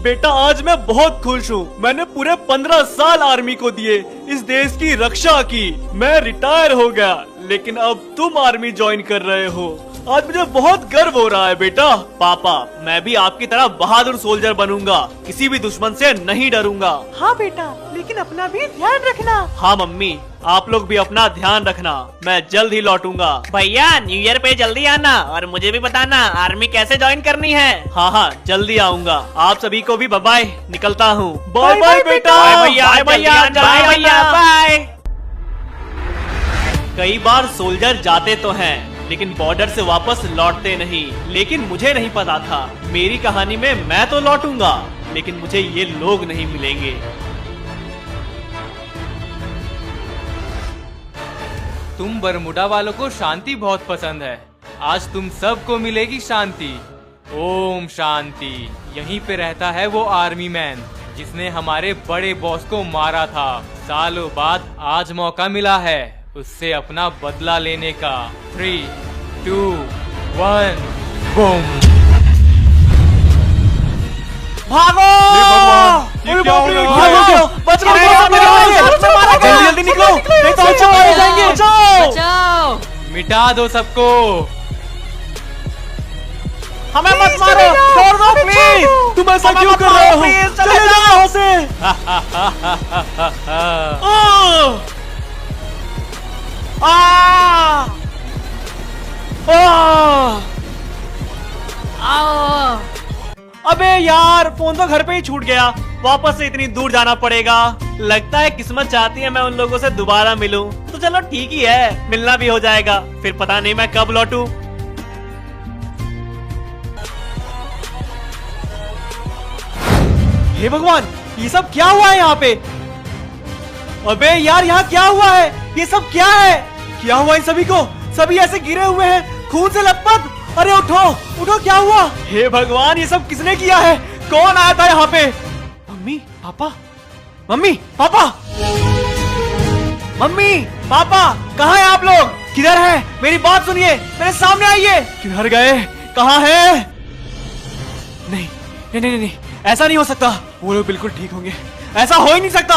बेटा आज मैं बहुत खुश हूँ। मैंने पूरे 15 साल आर्मी को दिए, इस देश की रक्षा की। मैं रिटायर हो गया, लेकिन अब तुम आर्मी ज्वाइन कर रहे हो। आज मुझे बहुत गर्व हो रहा है बेटा। पापा, मैं भी आपकी तरह बहादुर सोल्जर बनूंगा, किसी भी दुश्मन से नहीं डरूंगा। हाँ बेटा, लेकिन अपना भी ध्यान रखना। हाँ मम्मी, आप लोग भी अपना ध्यान रखना। मैं जल्द ही लौटूंगा। भैया न्यू ईयर पे जल्दी आना और मुझे भी बताना आर्मी कैसे ज्वाइन करनी है। हाँ जल्दी आऊंगा। आप सभी को भी बाय, निकलता हूँ। बाय बाय बेटा। बाय भैया, बाय भैया, बाय। कई बार सोल्जर जाते तो हैं, लेकिन बॉर्डर से वापस लौटते नहीं। लेकिन मुझे नहीं पता था, मेरी कहानी में मैं तो लौटूंगा, लेकिन मुझे ये लोग नहीं मिलेंगे। तुम बरमुडा वालों को शांति बहुत पसंद है। आज तुम सबको मिलेगी शांति। ओम शांति। यहीं पे रहता है वो आर्मी मैन जिसने हमारे बड़े बॉस को मारा था। सालों बाद आज मौका मिला है उससे अपना बदला लेने का। 3, 2, 1, बूम। भागो! ये क्या हो रहा है? भागो! बच लो! जल्दी जल्दी निकलो, नहीं तो हम सब मारे जाएंगे। बचाओ। मिटा दो सबको। हमें मत मारो, छोड़ दो प्लीज। तुम ऐसा क्यों कर रहे हो? चले जाओ यहाँ से। अबे यार, फोन तो घर पे ही छूट गया। वापस से इतनी दूर जाना पड़ेगा। लगता है किस्मत चाहती है मैं उन लोगों से दोबारा मिलूं। तो चलो ठीक ही है, मिलना भी हो जाएगा। फिर पता नहीं मैं कब लौटूं। हे भगवान, ये सब क्या हुआ है यहाँ पे? अबे यार, यहाँ क्या हुआ है? ये सब क्या है? क्या हुआ इन सभी को? सभी ऐसे गिरे हुए हैं, खून से लथपथ। अरे उठो उठो, क्या हुआ? हे भगवान, ये सब किसने किया है? कौन आया था यहाँ पे? Mummy papa, mummy papa, mummy papa, कहाँ हैं आप लोग? किधर हैं? मेरी बात सुनिए, मेरे सामने आइए। किधर गए? कहाँ हैं? नहीं नहीं नहीं नहीं, ऐसा नहीं हो सकता। वो लोग बिल्कुल ठीक होंगे, ऐसा हो ही नहीं सकता।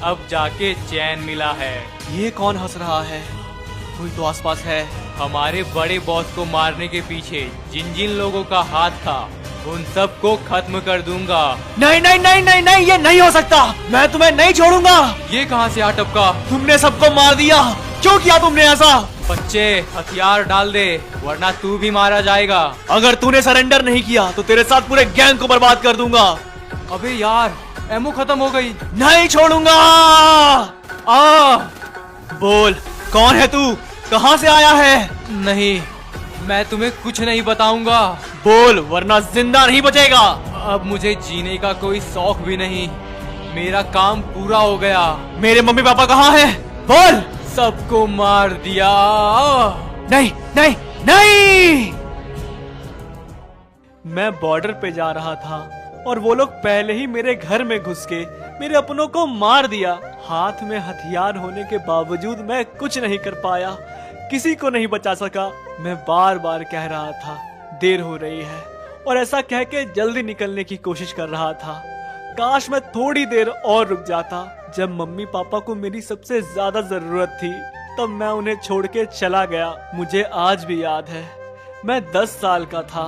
अब जाके चैन मिला है। ये कौन हंस रहा है? कोई तो आसपास है। हमारे बड़े बॉस को मारने के पीछे जिन जिन लोगों का हाथ था उन सबको खत्म कर दूंगा। नहीं नहीं नहीं नहीं नहीं, ये नहीं हो सकता। मैं तुम्हें नहीं छोड़ूंगा। ये कहाँ से आ टपका? तुमने सबको मार दिया। क्यों किया तुमने ऐसा? बच्चे हथियार डाल दे वरना तू भी मारा जाएगा। अगर तूने सरेंडर नहीं किया तो तेरे साथ पूरे गैंग को बर्बाद कर दूंगा। अबे यार, एमो खत्म हो गई। नहीं छोड़ूंगा। बोल, कौन है तू? कहाँ से आया है? नहीं, मैं तुम्हें कुछ नहीं बताऊंगा। बोल, वरना जिंदा नहीं बचेगा। अब मुझे जीने का कोई शौक भी नहीं। मेरा काम पूरा हो गया। मेरे मम्मी पापा कहाँ हैं? बोल। सबको मार दिया। नहीं नहीं नहीं, मैं बॉर्डर पे जा रहा था और वो लोग पहले ही मेरे घर में घुस के मेरे अपनों को मार दिया। हाथ में हथियार होने के बावजूद मैं कुछ नहीं कर पाया, किसी को नहीं बचा सका। मैं बार बार कह रहा था देर हो रही है, और ऐसा कह के जल्दी निकलने की कोशिश कर रहा था। काश मैं थोड़ी देर और रुक जाता। जब मम्मी पापा को मेरी सबसे ज्यादा जरूरत थी तब मैं उन्हें छोड़ के चला गया। मुझे आज भी याद है, मैं 10 साल का था।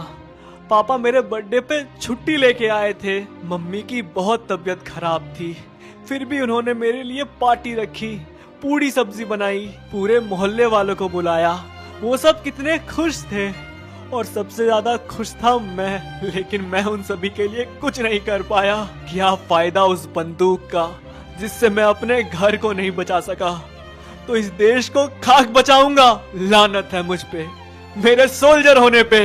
पापा मेरे बर्थडे पे छुट्टी लेके आए थे। मम्मी की बहुत तबीयत खराब थी, फिर भी उन्होंने मेरे लिए पार्टी रखी, पूरी सब्जी बनाई, पूरे मोहल्ले वालों को बुलाया। वो सब कितने खुश थे, और सबसे ज्यादा खुश था मैं। लेकिन मैं उन सभी के लिए कुछ नहीं कर पाया। क्या फायदा उस बंदूक का जिससे मैं अपने घर को नहीं बचा सका? तो इस देश को खाक बचाऊंगा। लानत है मुझ पे, मेरे सोल्जर होने पे।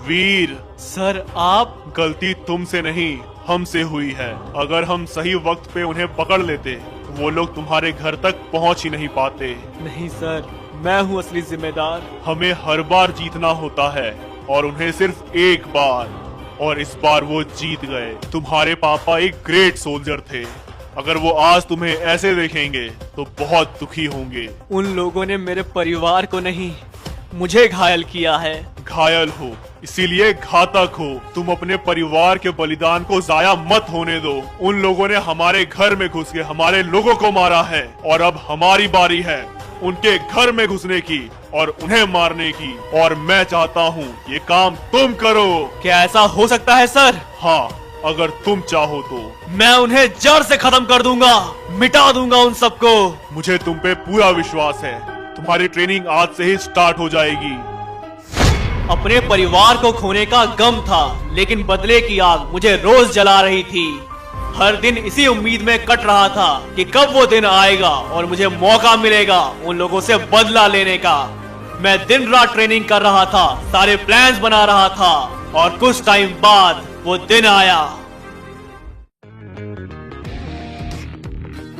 वीर, सर आप? गलती तुमसे नहीं हमसे हुई है। अगर हम सही वक्त पे उन्हें पकड़ लेते वो लोग तुम्हारे घर तक पहुंच ही नहीं पाते। नहीं सर, मैं हूँ असली जिम्मेदार। हमें हर बार जीतना होता है और उन्हें सिर्फ एक बार, और इस बार वो जीत गए। तुम्हारे पापा एक ग्रेट सोल्जर थे। अगर वो आज तुम्हें ऐसे देखेंगे तो बहुत दुखी होंगे। उन लोगों ने मेरे परिवार को नहीं, मुझे घायल किया है। घायल हो इसीलिए घातक हो। तुम अपने परिवार के बलिदान को जाया मत होने दो। उन लोगों ने हमारे घर में घुस के हमारे लोगों को मारा है और अब हमारी बारी है उनके घर में घुसने की और उन्हें मारने की। और मैं चाहता हूँ ये काम तुम करो। क्या ऐसा हो सकता है सर? हाँ, अगर तुम चाहो तो। मैं उन्हें जड़ से खत्म कर दूंगा, मिटा दूंगा उन सबको। मुझे तुम पे पूरा विश्वास है। तुम्हारी ट्रेनिंग आज से ही स्टार्ट हो जाएगी। अपने परिवार को खोने का गम था, लेकिन बदले की आग मुझे रोज जला रही थी। हर दिन इसी उम्मीद में कट रहा था कि कब वो दिन आएगा और मुझे मौका मिलेगा उन लोगों से बदला लेने का। मैं दिन रात ट्रेनिंग कर रहा था, सारे प्लान्स बना रहा था और कुछ टाइम बाद वो दिन आया।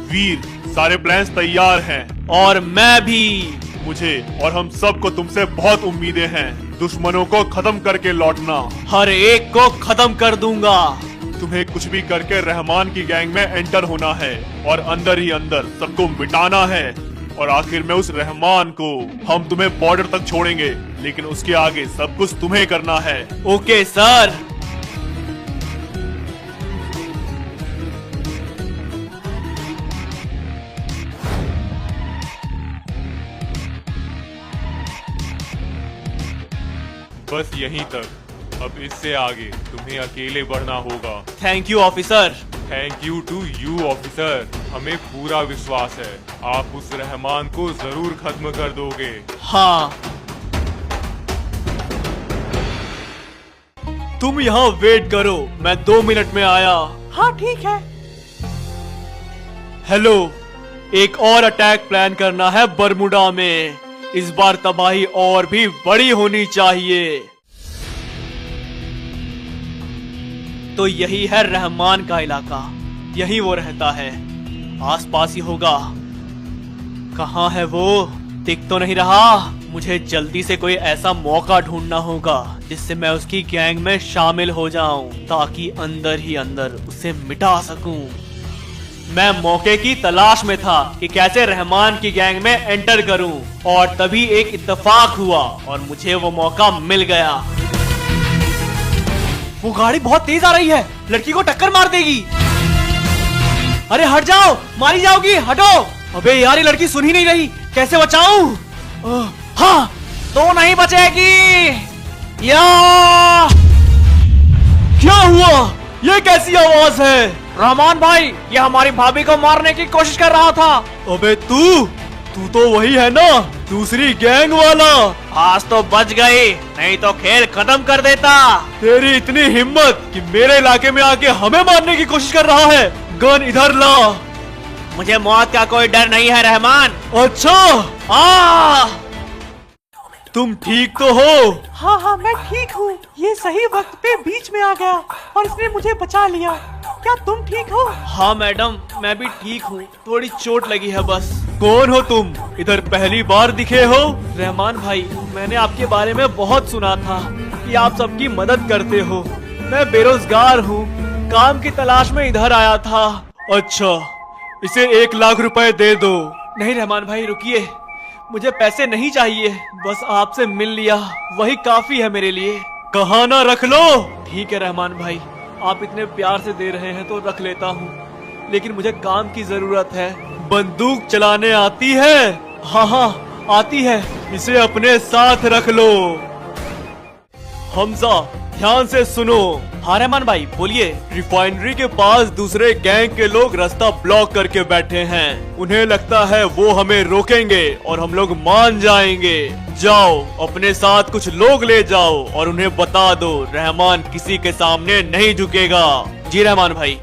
वीर, सारे प्लान्स तैयार हैं और मैं भी। मुझे और हम सब को तुमसे बहुत उम्मीदें हैं। दुश्मनों को खत्म करके लौटना। हर एक को खत्म कर दूंगा। तुम्हें कुछ भी करके रहमान की गैंग में एंटर होना है और अंदर ही अंदर सबको मिटाना है। और आखिर में उस रहमान को हम तुम्हें बॉर्डर तक छोड़ेंगे, लेकिन उसके आगे सब कुछ तुम्हें करना है। Okay sir. बस यहीं तक। अब इससे आगे तुम्हें अकेले बढ़ना होगा। Thank you officer. Thank you to you officer. हमें पूरा विश्वास है आप उस रहमान को जरूर खत्म कर दोगे। हाँ। तुम यहाँ वेट करो, मैं 2 मिनट में आया। हाँ ठीक है। हेलो, एक और अटैक प्लान करना है बरमुडा में। इस बार तबाही और भी बड़ी होनी चाहिए। तो यही है रहमान का इलाका, यही वो रहता है, आसपास ही होगा। कहाँ है वो? दिख तो नहीं रहा। मुझे जल्दी से कोई ऐसा मौका ढूंढना होगा जिससे मैं उसकी गैंग में शामिल हो जाऊं, ताकि अंदर ही अंदर उसे मिटा सकूं। मैं मौके की तलाश में था कि कैसे रहमान की गैंग में एंटर करूं, और तभी एक इत्तेफाक हुआ और मुझे वो मौका मिल गया। वो गाड़ी बहुत तेज आ रही है, लड़की को टक्कर मार देगी। अरे हट जाओ, मारी जाओगी, हटो। अबे यार, ये लड़की सुन ही नहीं रही, कैसे बचाऊं? हाँ, तो नहीं बचेगी। या क्या हुआ? ये कैसी आवाज है? रहमान भाई, ये हमारी भाभी को मारने की कोशिश कर रहा था। अबे तू तो वही है ना, दूसरी गैंग वाला। आज तो बच गई, नहीं तो खेल खत्म कर देता। तेरी इतनी हिम्मत कि मेरे इलाके में आके हमें मारने की कोशिश कर रहा है। गन इधर ला। मुझे मौत का कोई डर नहीं है रहमान। अच्छा, तुम ठीक तो हो? हाँ हाँ, मैं ठीक हूँ। ये सही वक्त पे बीच में आ गया और इसने मुझे बचा लिया। क्या तुम ठीक हो? हाँ मैडम, मैं भी ठीक हूँ, थोड़ी चोट लगी है बस। कौन हो तुम? इधर पहली बार दिखे हो? रहमान भाई, मैंने आपके बारे में बहुत सुना था कि आप सबकी मदद करते हो। मैं बेरोजगार हूँ, काम की तलाश में इधर आया था। अच्छा, इसे 1 लाख रुपए दे दो। नहीं रहमान भाई, रुकिए, मुझे पैसे नहीं चाहिए, बस आपसे मिल लिया वही काफी है मेरे लिए। कहा ना रख लो। ठीक है रहमान भाई, आप इतने प्यार से दे रहे हैं तो रख लेता हूँ, लेकिन मुझे काम की जरूरत है। बंदूक चलाने आती है? हाँ हाँ आती है, इसे अपने साथ रख लो। हमजा, ध्यान से सुनो। हाँ रहमान भाई बोलिए। रिफाइनरी के पास दूसरे गैंग के लोग रास्ता ब्लॉक करके बैठे हैं। उन्हें लगता है वो हमें रोकेंगे और हम लोग मान जाएंगे। जाओ, अपने साथ कुछ लोग ले जाओ और उन्हें बता दो रहमान किसी के सामने नहीं झुकेगा। जी रहमान भाई,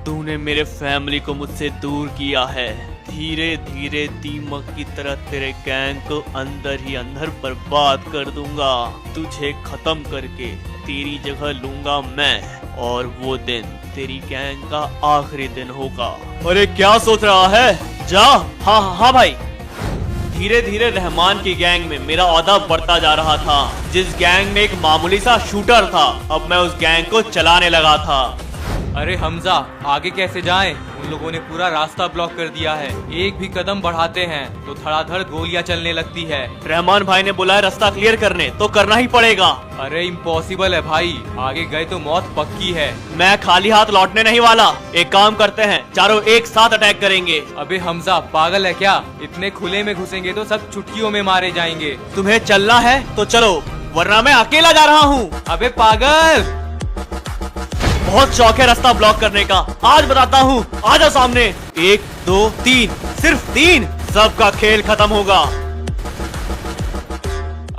तूने मेरे फैमिली को मुझसे दूर किया है। धीरे धीरे दीमक की तरह तेरे गैंग को अंदर ही अंदर बर्बाद कर दूंगा। तुझे खत्म करके तेरी जगह लूंगा मैं, और वो दिन तेरी गैंग का आखिरी दिन होगा। अरे क्या सोच रहा है? जा। हाँ हाँ भाई। धीरे धीरे रहमान की गैंग में मेरा ओहदा बढ़ता जा रहा था। जिस गैंग में एक मामूली सा शूटर था, अब मैं उस गैंग को चलाने लगा था। अरे हमजा, आगे कैसे जाएं? उन लोगों ने पूरा रास्ता ब्लॉक कर दिया है। एक भी कदम बढ़ाते हैं तो धड़ाधड़ गोलियां चलने लगती है। रहमान भाई ने बुलाया रास्ता क्लियर करने, तो करना ही पड़ेगा। अरे इम्पॉसिबल है भाई, आगे गए तो मौत पक्की है। मैं खाली हाथ लौटने नहीं वाला। एक काम करते हैं, चारों एक साथ अटैक करेंगे। अबे हमजा पागल है क्या? इतने खुले में घुसेंगे तो सब चुटकियों में मारे जाएंगे। तुम्हें चलना है तो चलो, वरना मैं अकेला जा रहा हूँ। अबे पागल, बहुत शौक है रास्ता ब्लॉक करने का, आज बताता हूँ। आ जाओ सामने। 1 2 3, सिर्फ 3, सबका खेल खत्म होगा।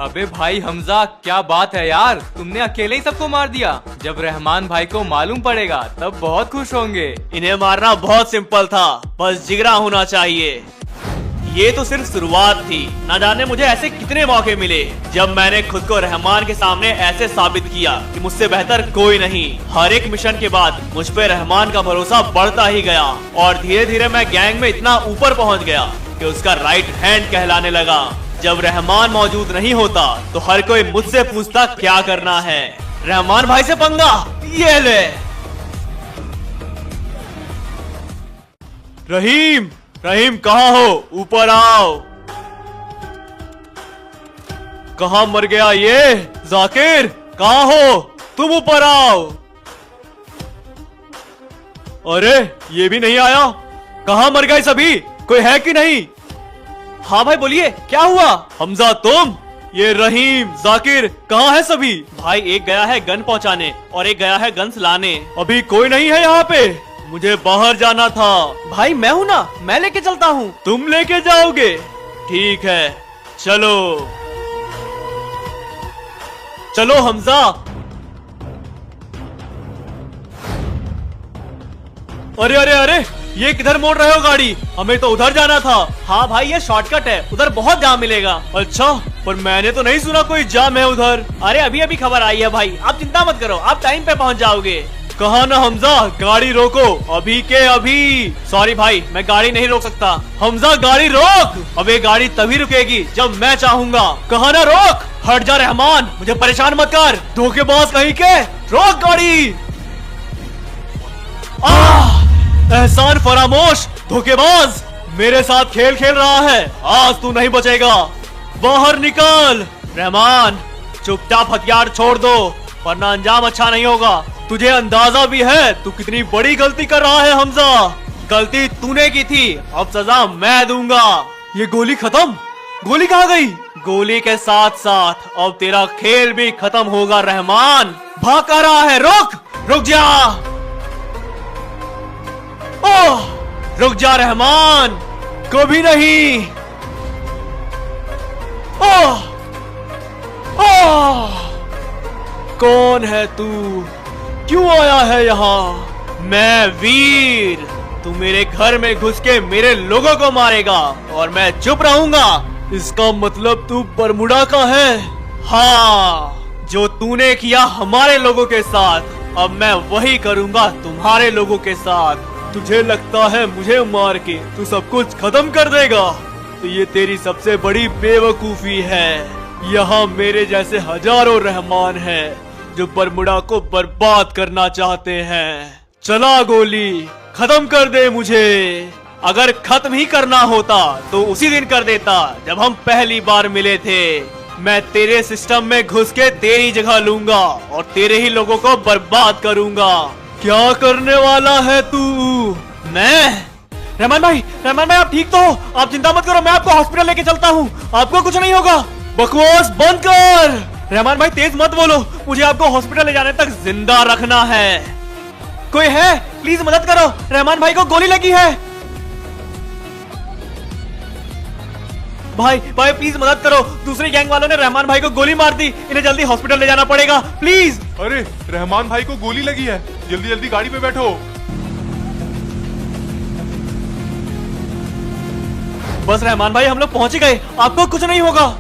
अबे भाई हमजा क्या बात है यार, तुमने अकेले ही सबको मार दिया। जब रहमान भाई को मालूम पड़ेगा तब बहुत खुश होंगे। इन्हें मारना बहुत सिंपल था, बस जिगरा होना चाहिए। ये तो सिर्फ शुरुआत थी, न जाने मुझे ऐसे कितने मौके मिले जब मैंने खुद को रहमान के सामने ऐसे साबित किया कि मुझसे बेहतर कोई नहीं। हर एक मिशन के बाद मुझ पे रहमान का भरोसा बढ़ता ही गया और धीरे धीरे मैं गैंग में इतना ऊपर पहुंच गया कि उसका राइट हैंड कहलाने लगा। जब रहमान मौजूद नहीं होता तो हर कोई मुझसे पूछता क्या करना है। रहमान भाई से पंगा, ये ले। रहीम, रहीम कहाँ हो? ऊपर आओ। कहाँ मर गया ये? जाकिर कहाँ हो? तुम ऊपर आओ। अरे ये भी नहीं आया, कहाँ मर गए सभी? कोई है कि नहीं? हाँ भाई बोलिए, क्या हुआ? हमजा तुम? ये रहीम, जाकिर कहाँ है सभी? भाई एक गया है गन पहुँचाने और एक गया है गन्स लाने। अभी कोई नहीं है यहाँ पे। मुझे बाहर जाना था। भाई मैं हूँ ना, मैं लेके चलता हूँ। तुम लेके जाओगे? ठीक है, चलो चलो हमजा। अरे अरे अरे, ये किधर मोड़ रहे हो गाड़ी? हमें तो उधर जाना था। हाँ भाई ये शॉर्टकट है, उधर बहुत जाम मिलेगा। अच्छा, पर मैंने तो नहीं सुना कोई जाम है उधर। अरे अभी अभी खबर आई है भाई, आप चिंता मत करो, आप टाइम पे पहुँच जाओगे। कहा ना हमजा, गाड़ी रोको अभी के अभी। सॉरी भाई, मैं गाड़ी नहीं रोक सकता। हमजा गाड़ी रोक। अब ये गाड़ी तभी रुकेगी जब मैं चाहूंगा। कहा ना रोक। हट जा रहमान, मुझे परेशान मत कर, धोखेबाज कहीं के। रोक गाड़ी। एहसान फरामोश, धोखेबाज, मेरे साथ खेल खेल रहा है। आज तू नहीं बचेगा, बाहर निकल। रहमान चुपचाप हथियार छोड़ दो, वरना अंजाम अच्छा नहीं होगा। तुझे अंदाजा भी है तू कितनी बड़ी गलती कर रहा है हमजा। गलती तूने की थी, अब सजा मैं दूंगा। ये गोली खत्म? गोली कहाँ गई? गोली के साथ साथ अब तेरा खेल भी खत्म होगा रहमान। भाग कर रहा है, रुक, रुक जा। ओह, रुक जा रहमान, कभी नहीं। ओह, ओह, कौन है तू? क्यों आया है यहाँ? मैं वीर। तू मेरे घर में घुस के मेरे लोगों को मारेगा और मैं चुप रहूंगा? इसका मतलब तू बरमुडा का है? हाँ, जो तूने किया हमारे लोगों के साथ, अब मैं वही करूंगा तुम्हारे लोगों के साथ। तुझे लगता है मुझे मार के तू सब कुछ खत्म कर देगा? तो ये तेरी सबसे बड़ी बेवकूफी है। यहाँ मेरे जैसे हजारों रहमान हैं जो बरमुडा को बर्बाद करना चाहते हैं। चला गोली, खत्म कर दे मुझे। अगर खत्म ही करना होता तो उसी दिन कर देता जब हम पहली बार मिले थे। मैं तेरे सिस्टम में घुस के तेरी जगह लूंगा और तेरे ही लोगों को बर्बाद करूंगा। क्या करने वाला है तू? मैं? रहमान भाई आप ठीक तो हो? आप चिंता मत करो, मैं आपको हॉस्पिटल लेके चलता हूँ, आपको कुछ नहीं होगा। बकवास बंद कर। रहमान भाई तेज मत बोलो, मुझे आपको हॉस्पिटल ले जाने तक जिंदा रखना है। कोई है? प्लीज मदद करो, रहमान भाई को गोली लगी है। भाई प्लीज मदद करो, दूसरे गैंग वालों ने रहमान भाई को गोली मार दी, इन्हें जल्दी हॉस्पिटल ले जाना पड़ेगा, प्लीज। अरे रहमान भाई को गोली लगी है, जल्दी जल्दी गाड़ी पे बैठो। बस रहमान भाई हम लोग पहुंच ही गए, आपको कुछ नहीं होगा।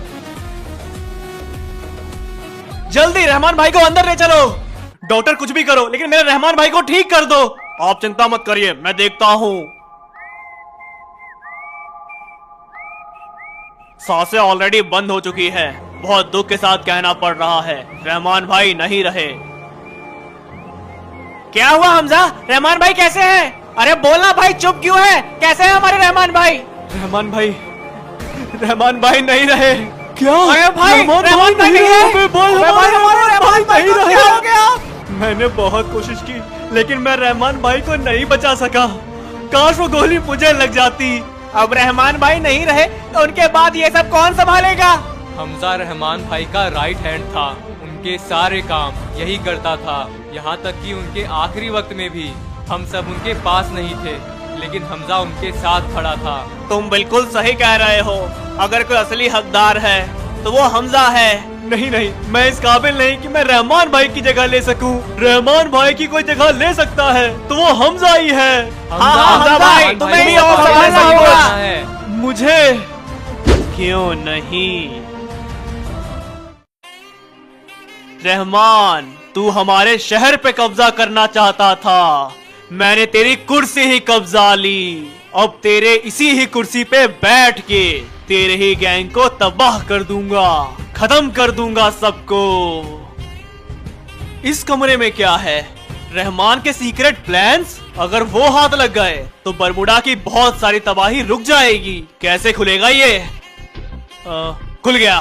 जल्दी रहमान भाई को अंदर ले चलो। डॉक्टर कुछ भी करो लेकिन मेरे रहमान भाई को ठीक कर दो। आप चिंता मत करिए, मैं देखता हूँ। सांसें ऑलरेडी बंद हो चुकी है, बहुत दुख के साथ कहना पड़ रहा है, रहमान भाई नहीं रहे। क्या हुआ हमजा? रहमान भाई कैसे हैं? अरे बोलना भाई, चुप क्यों है? कैसे है हमारे रहमान भाई? रहमान भाई नहीं रहे। क्या? अरे भाई, रहमान भाई नहीं है। अबे भाई, हमारे रहमान भाई को क्या हो गया? मैंने बहुत कोशिश की, लेकिन मैं रहमान भाई को नहीं बचा सका। काश वो गोली मुझे लग जाती। अब रहमान भाई नहीं रहे तो उनके बाद ये सब कौन संभालेगा? हमजा रहमान भाई का राइट हैंड था, उनके सारे काम यही करता था। यहाँ तक कि उनके आखिरी वक्त में भी हम सब उनके पास नहीं थे, लेकिन हमजा उनके साथ खड़ा था। तुम बिल्कुल सही कह रहे हो। अगर कोई असली हकदार है तो वो हमजा है। नहीं, मैं इस काबिल नहीं कि मैं रहमान भाई की जगह ले सकूं। रहमान भाई की कोई जगह ले सकता है तो वो हमजा ही है। हमजा भाई, तुम्हें ही और संभालना होगा। मुझे क्यों नहीं? रहमान, तू हमारे शहर पे कब्जा करना चाहता था, मैंने तेरी कुर्सी ही कब्जा ली। अब तेरे इसी ही कुर्सी पे बैठ के तेरे ही गैंग को तबाह कर दूंगा, खत्म कर दूंगा सबको। इस कमरे में क्या है? रहमान के सीक्रेट प्लान्स? अगर वो हाथ लग गए तो बरमुडा की बहुत सारी तबाही रुक जाएगी। कैसे खुलेगा ये? खुल गया।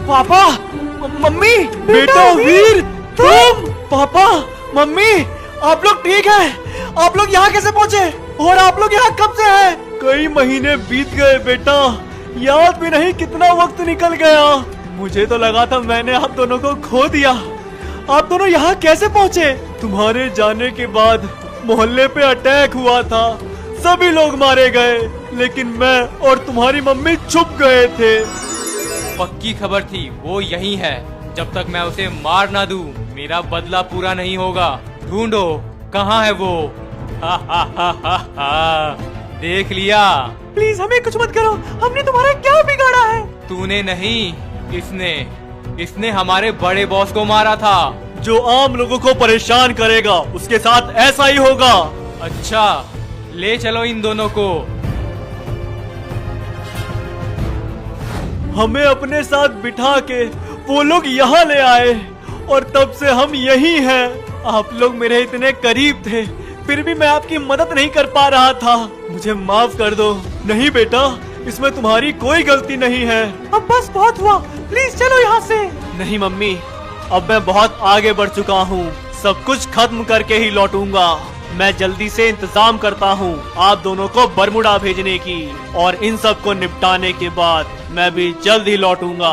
पापा, मम्मी, बेटा वीर, तुम? पापा, मम्मी, आप लोग ठीक हैं? आप लोग यहाँ कैसे पहुँचे? और आप लोग यहाँ कब से हैं? कई महीने बीत गए बेटा, याद भी नहीं कितना वक्त निकल गया। मुझे तो लगा था मैंने आप दोनों को खो दिया। आप दोनों यहाँ कैसे पहुँचे? तुम्हारे जाने के बाद मोहल्ले पे अटैक हुआ था, सभी लोग मारे गए, लेकिन मैं और तुम्हारी मम्मी छुप गए थे। पक्की खबर थी वो यही है। जब तक मैं उसे मार ना दूं, मेरा बदला पूरा नहीं होगा। ढूंढो, कहाँ है वो? देख लिया। प्लीज हमें कुछ मत करो, हमने तुम्हारा क्या बिगाड़ा है? तूने नहीं, इसने हमारे बड़े बॉस को मारा था। जो आम लोगों को परेशान करेगा उसके साथ ऐसा ही होगा। अच्छा, ले चलो इन दोनों को। हमें अपने साथ बिठा के वो लोग यहाँ ले आए और तब से हम यही हैं। आप लोग मेरे इतने करीब थे, फिर भी मैं आपकी मदद नहीं कर पा रहा था। मुझे माफ कर दो। नहीं बेटा, इसमें तुम्हारी कोई गलती नहीं है। अब बस बहुत हुआ, प्लीज चलो यहाँ से। नहीं मम्मी, अब मैं बहुत आगे बढ़ चुका हूँ, सब कुछ खत्म करके ही लौटूंगा। मैं जल्दी से इंतजाम करता हूँ आप दोनों को बरमुडा भेजने की, और इन सब को निपटाने के बाद मैं भी जल्द ही लौटूंगा।